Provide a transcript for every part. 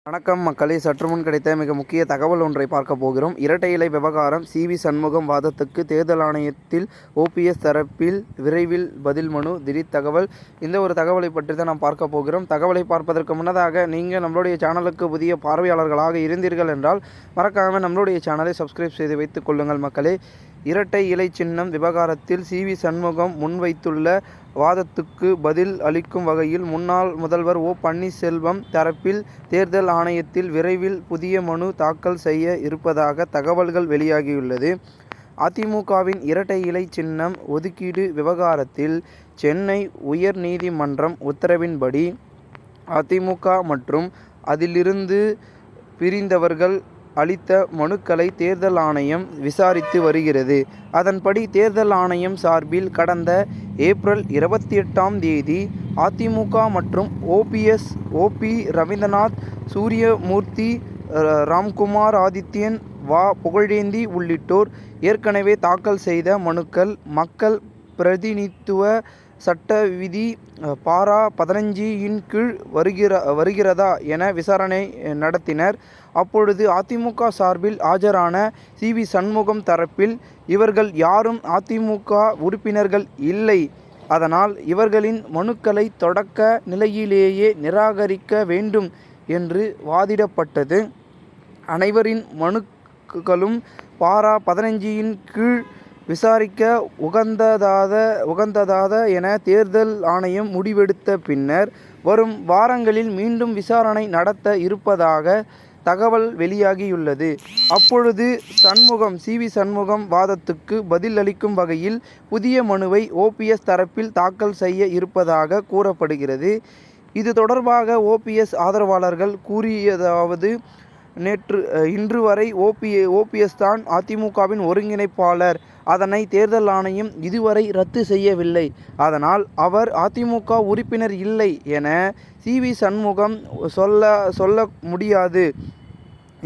வணக்கம் மக்களே, சற்று முன் கிடைத்த மிக முக்கிய தகவல் ஒன்றை பார்க்க போகிறோம். இரட்டை இலை விவகாரம் சி.வி. சண்முகம் வாதத்துக்கு தேர்தல் ஆணையத்தில் ஓபிஎஸ் தரப்பில் விரைவில் பதில் மனு. திடீர் தகவல். இந்த ஒரு தகவலை பற்றி தான் நாம் பார்க்க போகிறோம். தகவலை பார்ப்பதற்கு முன்னதாக நீங்கள் நம்மளுடைய சேனலுக்கு புதிய பார்வையாளர்களாக இருந்தீர்கள் என்றால் மறக்காமல் நம்மளுடைய சேனலை சப்ஸ்கிரைப் செய்து வைத்துக் கொள்ளுங்கள் மக்களே. இரட்டை இலை சின்னம் விவகாரத்தில் சி.வி. சண்முகம் முன்வைத்துள்ள வாதத்துக்கு பதில் அளிக்கும் வகையில் முன்னாள் முதல்வர் ஓ. பன்னீர்செல்வம் தரப்பில் தேர்தல் ஆணையத்தில் விரைவில் புதிய மனு தாக்கல் செய்ய இருப்பதாக தகவல்கள் வெளியாகியுள்ளது. அதிமுகவின் இரட்டை இலை சின்னம் ஒதுக்கீடு விவகாரத்தில் சென்னை உயர் நீதிமன்றம் உத்தரவின்படி அதிமுக மற்றும் அதிலிருந்து பிரிந்தவர்கள் அளித்த மனுக்களை தேர்தல் ஆணையம் விசாரித்து வருகிறது. அதன்படி தேர்தல் ஆணையம் சார்பில் கடந்த ஏப்ரல் 28ஆம் தேதி அதிமுக மற்றும் ஓபிஎஸ், ஓ.பி. ரவீந்திரநாத், சூரியமூர்த்தி, ராம்குமார் ஆதித்யன், வா. புகழேந்தி உள்ளிட்டோர் ஏற்கனவே தாக்கல் செய்த மனுக்கள் மக்கள் பிரதிநிதித்துவ சட்ட விதி பாரா 15 கீழ் வருகிறதா என விசாரணை நடத்தினர். அப்பொழுது அதிமுக சார்பில் ஆஜரான சி.வி. சண்முகம் தரப்பில் இவர்கள் யாரும் அதிமுக உறுப்பினர்கள் இல்லை, அதனால் இவர்களின் மனுக்களை தொடக்க நிலையிலேயே நிராகரிக்க வேண்டும் என்று வாதிடப்பட்டது. அனைவரின் மனுக்களும் பாரா 15 கீழ் விசாரிக்க உகந்ததாத என தேர்தல் ஆணையம் முடிவெடுத்த பின்னர் வரும் வாரங்களில் மீண்டும் விசாரணை நடத்த இருப்பதாக தகவல் வெளியாகியுள்ளது. அப்பொழுது சி.வி. சண்முகம் வாதத்துக்கு பதில் அளிக்கும் வகையில் புதிய மனுவை ஓபிஎஸ் தரப்பில் தாக்கல் செய்ய இருப்பதாக கூறப்படுகிறது. இது தொடர்பாக ஓபிஎஸ் ஆதரவாளர்கள் கூறியதாவது, இன்று வரை ஓபிஎஸ் தான் அதிமுகவின் ஒருங்கிணைப்பாளர். அதனை தேர்தல் ஆணையம் இதுவரை ரத்து செய்யவில்லை. அதனால் அவர் அதிமுக உறுப்பினர் இல்லை என சி.வி. சண்முகம் சொல்ல முடியாது.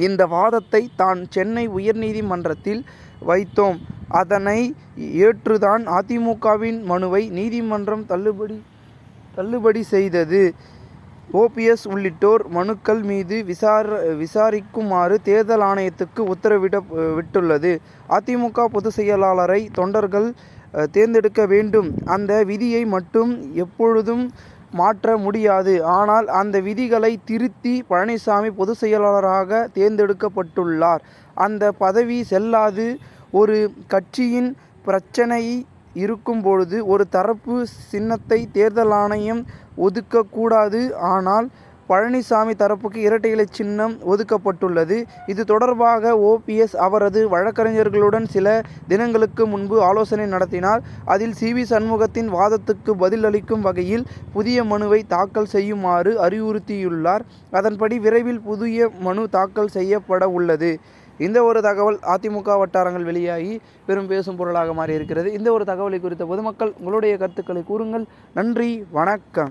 இந்த வாதத்தை தான் சென்னை உயர்நீதிமன்றத்தில் வைத்தோம். அதனை ஏற்றுதான் அதிமுகவின் மனுவை நீதிமன்றம் தள்ளுபடி செய்தது. ஓபிஎஸ் உள்ளிட்டோர் மனுக்கள் மீது விசாரிக்குமாறு தேர்தல் ஆணையத்துக்கு உத்தரவிட்டுள்ளது. அதிமுக பொதுச் செயலாளரை தொண்டர்கள் தேர்ந்தெடுக்க வேண்டும். அந்த விதியை மட்டும் எப்பொழுதும் மாற்ற முடியாது. ஆனால் அந்த விதிகளை திருத்தி பழனிசாமி பொதுச் செயலாளராக தேர்ந்தெடுக்கப்பட்டுள்ளார். அந்த பதவி செல்லாது. ஒரு கட்சியின் பிரச்சனை இருக்கும்பொழுது ஒரு தரப்பு சின்னத்தை தேர்தல் ஆணையம் ஒதுக்கக்கூடாது. ஆனால் பழனிசாமி தரப்புக்கு இரட்டை இலை சின்னம் ஒதுக்கப்பட்டுள்ளது. இது தொடர்பாக ஓபிஎஸ் அவரது வழக்கறிஞர்களுடன் சில தினங்களுக்கு முன்பு ஆலோசனை நடத்தினார். அதில் சி.வி. சண்முகத்தின் வாதத்துக்கு பதில் அளிக்கும் வகையில் புதிய மனுவை தாக்கல் செய்யுமாறு அறிவுறுத்தியுள்ளார். அதன்படி விரைவில் புதிய மனு தாக்கல் செய்யப்பட உள்ளது. இந்த ஒரு தகவல் அதிமுக வட்டாரங்கள் வெளியாகி பெரும் பேசும் பொருளாக மாறி இருக்கிறது. இந்த ஒரு தகவலை குறித்த பொதுமக்கள் உங்களுடைய கருத்துக்களை கூறுங்கள். நன்றி, வணக்கம்.